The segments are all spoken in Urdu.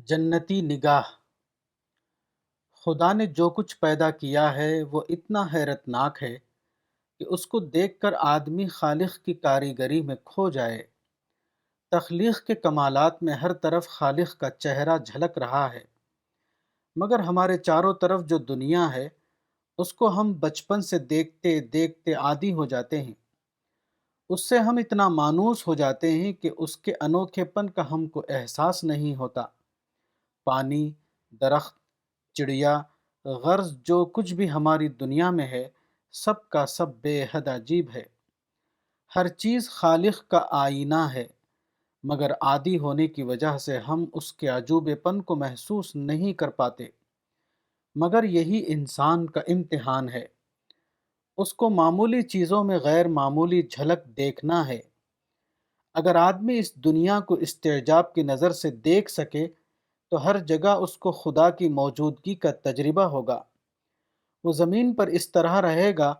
جنتی نگاہ۔ خدا نے جو کچھ پیدا کیا ہے وہ اتنا حیرت ناک ہے کہ اس کو دیکھ کر آدمی خالق کی کاریگری میں کھو جائے۔ تخلیق کے کمالات میں ہر طرف خالق کا چہرہ جھلک رہا ہے، مگر ہمارے چاروں طرف جو دنیا ہے اس کو ہم بچپن سے دیکھتے دیکھتے عادی ہو جاتے ہیں۔ اس سے ہم اتنا مانوس ہو جاتے ہیں کہ اس کے انوکھے پن کا ہم کو احساس نہیں ہوتا۔ پانی، درخت، چڑیا، غرض جو کچھ بھی ہماری دنیا میں ہے سب کا سب بے حد عجیب ہے۔ ہر چیز خالق کا آئینہ ہے، مگر عادی ہونے کی وجہ سے ہم اس کے عجوبے پن کو محسوس نہیں کر پاتے۔ مگر یہی انسان کا امتحان ہے، اس کو معمولی چیزوں میں غیر معمولی جھلک دیکھنا ہے۔ اگر آدمی اس دنیا کو استعجاب کی نظر سے دیکھ سکے تو ہر جگہ اس کو خدا کی موجودگی کا تجربہ ہوگا۔ وہ زمین پر اس طرح رہے گا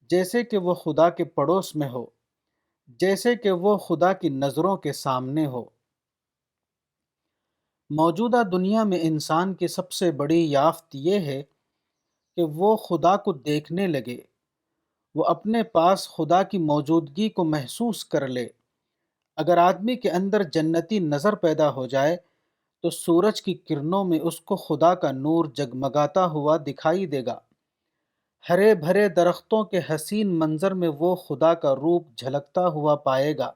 جیسے کہ وہ خدا کے پڑوس میں ہو، جیسے کہ وہ خدا کی نظروں کے سامنے ہو۔ موجودہ دنیا میں انسان کی سب سے بڑی یافت یہ ہے کہ وہ خدا کو دیکھنے لگے، وہ اپنے پاس خدا کی موجودگی کو محسوس کر لے۔ اگر آدمی کے اندر جنتی نظر پیدا ہو جائے تو سورج کی کرنوں میں اس کو خدا کا نور جگمگاتا ہوا دکھائی دے گا۔ ہرے بھرے درختوں کے حسین منظر میں وہ خدا کا روپ جھلکتا ہوا پائے گا۔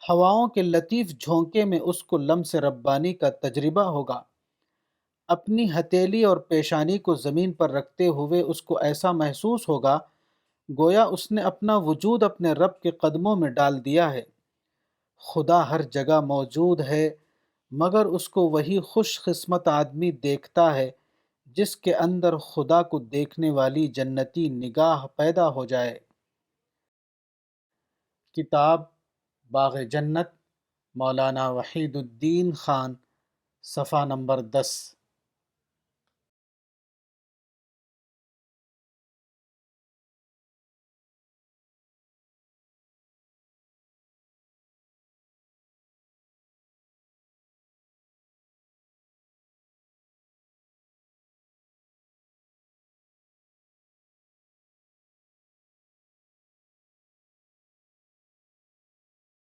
ہواؤں کے لطیف جھونکے میں اس کو لمس ربانی کا تجربہ ہوگا۔ اپنی ہتھیلی اور پیشانی کو زمین پر رکھتے ہوئے اس کو ایسا محسوس ہوگا گویا اس نے اپنا وجود اپنے رب کے قدموں میں ڈال دیا ہے۔ خدا ہر جگہ موجود ہے، مگر اس کو وہی خوش قسمت آدمی دیکھتا ہے جس کے اندر خدا کو دیکھنے والی جنتی نگاہ پیدا ہو جائے۔ کتاب باغ جنت، مولانا وحید الدین خان، صفحہ نمبر 10۔